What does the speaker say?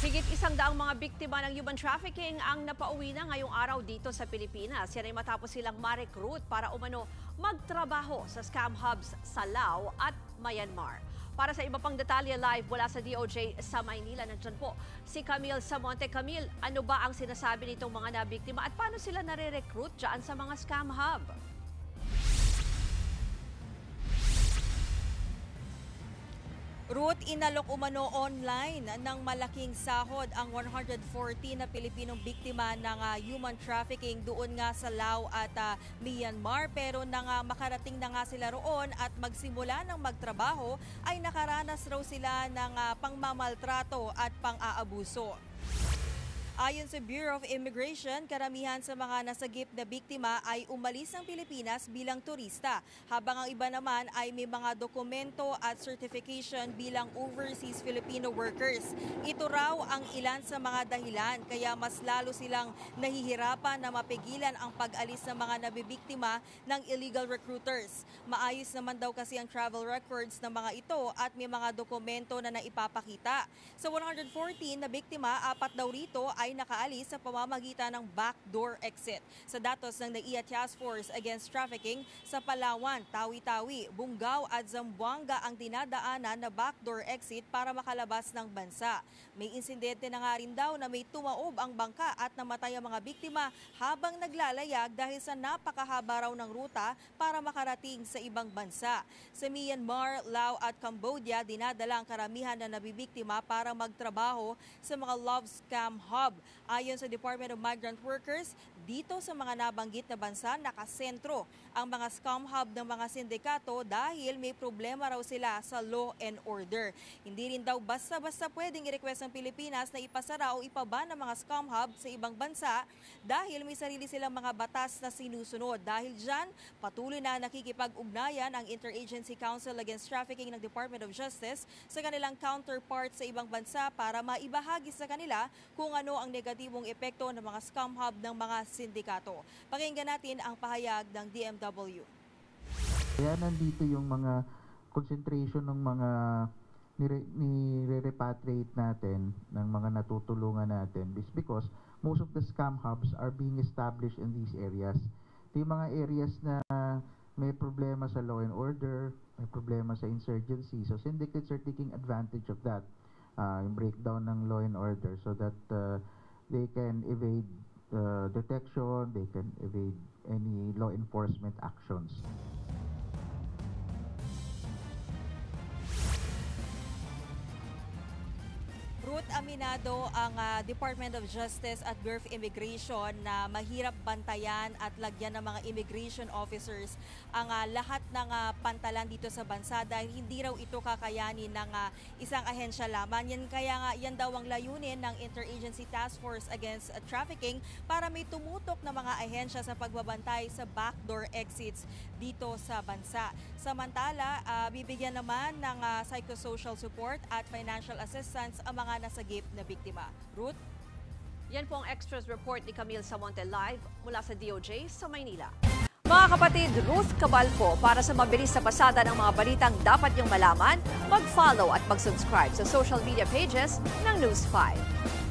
Higit 100 mga biktima ng human trafficking ang napauwi na ngayong araw dito sa Pilipinas. Yan ay matapos silang ma-recruit para umano magtrabaho sa scam hubs sa Laos at Myanmar. Para sa iba pang detalye live mula sa DOJ sa Maynila, nandyan po si Camille Samonte. Camille, ano ba ang sinasabi nitong mga nabiktima at paano sila nare-recruit dyan sa mga scam hub? Ruth, inalok umano online ng malaking sahod ang 140 na Pilipinong biktima ng human trafficking doon nga sa Laos at Myanmar. Pero nang makarating na nga sila roon at magsimula ng magtrabaho ay nakaranas raw sila ng pangmamaltrato at pang-aabuso. Ayon sa Bureau of Immigration, karamihan sa mga nasagip na biktima ay umalis ng Pilipinas bilang turista, habang ang iba naman ay may mga dokumento at certification bilang overseas Filipino workers. Ito raw ang ilan sa mga dahilan kaya mas lalo silang nahihirapan na mapigilan ang pag-alis ng mga nabibiktima ng illegal recruiters. Maayos naman daw kasi ang travel records ng mga ito at may mga dokumento na naipapakita. Sa 114 na biktima, 4 daw rito ay nakaalis sa pamamagitan ng backdoor exit. Sa datos ng NAIA Task Force Against Trafficking, sa Palawan, Tawi-Tawi, Bungaw at Zamboanga ang dinadaanan na backdoor exit para makalabas ng bansa. May insidente na nga rin daw na may tumaob ang bangka at namatay ang mga biktima habang naglalayag dahil sa napakahaba raw ng ruta para makarating sa ibang bansa. Sa Myanmar, Laos at Cambodia, dinadala ang karamihan na nabibiktima para magtrabaho sa mga love scam hub. Ayon sa Department of Migrant Workers, dito sa mga nabanggit na bansa, nakasentro ang mga scam hub ng mga sindikato dahil may problema raw sila sa law and order. Hindi rin daw basta-basta pwedeng i-request ng Pilipinas na ipasara o ipaban ng mga scam hub sa ibang bansa dahil may sarili silang mga batas na sinusunod. Dahil dyan, patuloy na nakikipag-ugnayan ang Interagency Council Against Trafficking ng Department of Justice sa kanilang counterparts sa ibang bansa para maibahagi sa kanila kung ano ang negatibong epekto ng mga scam hub ng mga sindikato. Pakinggan natin ang pahayag ng DMW. Kaya nandito yung mga concentration ng mga nire-repatriate natin, ng mga natutulungan natin, is because most of the scam hubs are being established in these areas. Ito yung mga areas na may problema sa law and order, may problema sa insurgency. So syndicates are taking advantage of that, yung breakdown ng law and order, so that they can evade detection, they can evade any law enforcement actions. Ruth, aminado ang Department of Justice at Bureau of Immigration na mahirap bantayan at lagyan ng mga immigration officers ang lahat ng pantalan dito sa bansa dahil hindi raw ito kakayanin ng isang ahensya lamang. Yan daw ang layunin ng Interagency Task Force Against Trafficking para may tumutok na mga ahensya sa pagbabantay sa backdoor exits dito sa bansa. Samantala, bibigyan naman ng psychosocial support at financial assistance ang mga nasagip na biktima. Ruth? Yan po ang extras report ni Camille Samonte live mula sa DOJ sa Maynila. Mga kapatid, Ruth Cabalpo, para sa mabilis na pasada ng mga balitang dapat niyong malaman, mag-follow at mag-subscribe sa social media pages ng News 5.